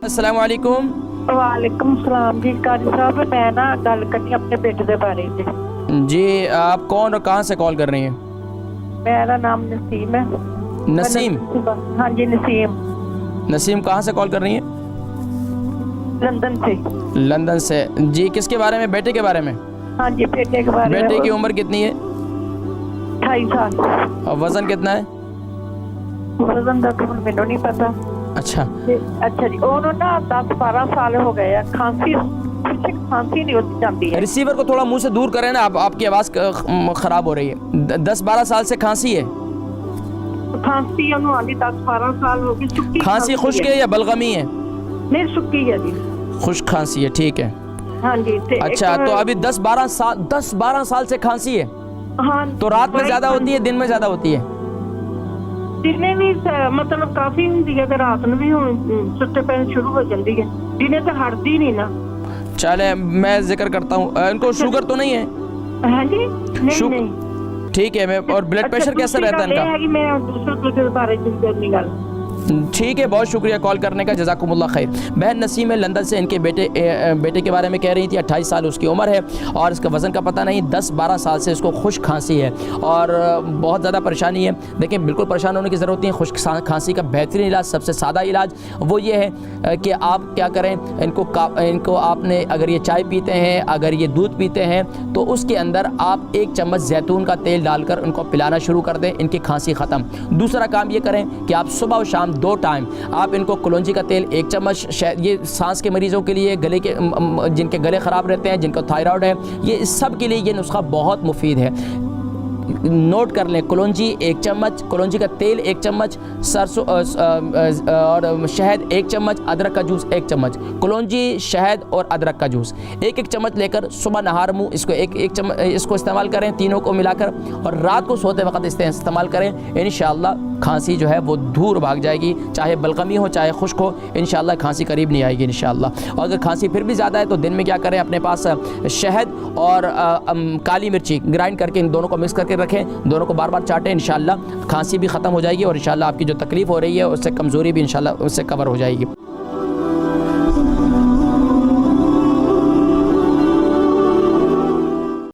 अस्सलाम वालेकुम। वालेकुम सलाम जी। कारी साहब मैं ना गल करनी अपने बेटे के बारे में। जी आप कौन और कहाँ से कॉल कर रही हैं? मेरा नाम नसीम है। नसीम? हाँ जी नसीम। नसीम कहाँ से कॉल कर रही हैं? लंदन से। लंदन से। जी किसके बारे में? बेटे के बारे में? हाँ जी बेटे के बारे में। बेटे की उम्र कितनी है? 28 साल। और वज़न कितना है? वजन का तो मैंने नहीं पता। अच्छा अच्छा जी उन्होंने ना 10-12 साल हो गए। खांसी खांसी नहीं होती जाती है। रिसीवर को थोड़ा मुंह से दूर करें ना, आपकी आवाज़ ख़राब हो रही है। 10-12 साल से खांसी है? खांसी आती 10-12 साल हो गई। खांसी खुश्क है या बलगमी है? नहीं सुक्की है जी। खुश्क खांसी है, ठीक है। हाँ जी। अच्छा तो अभी 10-12 साल से खांसी है? हाँ। तो रात में ज़्यादा होती है, दिन में ज़्यादा होती है? दिने भी मतलब काफी होंगी है, रात में भी सुते पैन शुरू हो जाती है। दिने तो हटती नहीं ना। चले मैं जिक्र करता हूँ। इनको शुगर तो नहीं है? हाँ जी नहीं। ठीक है। मैं और ब्लड प्रेशर कैसा रहता है इनका? मैं दूसरे के बारे में करनी गल। ठीक है, बहुत शुक्रिया कॉल करने का, जज़ाकुमुल्लाह खैर। बहन नसीम है लंदन से, इनके बेटे के बारे में कह रही थी। 28 साल उसकी उम्र है और इसका वज़न का पता नहीं। 10-12 साल से इसको खुश्क खांसी है और बहुत ज़्यादा परेशानी है। देखिए बिल्कुल परेशान होने की ज़रूरत नहीं है। खुश्क खांसी का बेहतरीन इलाज, सबसे सादा इलाज वो ये है कि आप क्या करें, इनको आपने अगर ये चाय पीते हैं, अगर ये दूध पीते हैं तो उसके अंदर आप 1 चम्मच जैतून का तेल डालकर उनको पिलाना शुरू कर दें, इनकी खांसी ख़त्म। दूसरा काम ये करें कि आप सुबह और शाम 2 टाइम आप इनको कलौंजी का तेल 1 चम्मच, ये सांस के मरीज़ों के लिए, गले के जिनके गले ख़राब रहते हैं, जिनको थायराइड है, ये सब के लिए ये नुस्खा बहुत मुफीद है। नोट कर लें, कलौंजी 1 चम्मच, कलौंजी का तेल 1 चम्मच, सरसों और शहद 1 चम्मच, अदरक का जूस 1 चम्मच। कलौंजी, शहद और अदरक का जूस 1-1 चम्मच लेकर सुबह नहार मुँह इसको 1 चम्मच इसको इस्तेमाल करें, तीनों को मिलाकर, और रात को सोते वक्त इस्तेमाल करें। इंशाअल्लाह खांसी जो है वो दूर भाग जाएगी। चाहे बलगमी हो चाहे खुश्क हो, इंशाअल्लाह खांसी करीब नहीं आएगी इंशाअल्लाह। और अगर खांसी फिर भी ज़्यादा है तो दिन में क्या करें, अपने पास शहद और काली मिर्ची ग्राइंड करके इन दोनों को मिक्स करके रखें, दोनों को बार बार चाटें। इंशाअल्लाह खांसी भी ख़त्म हो जाएगी और इंशाअल्लाह आपकी जो तकलीफ़ हो रही है उससे कमज़ोरी भी इंशाअल्लाह उससे कवर हो जाएगी।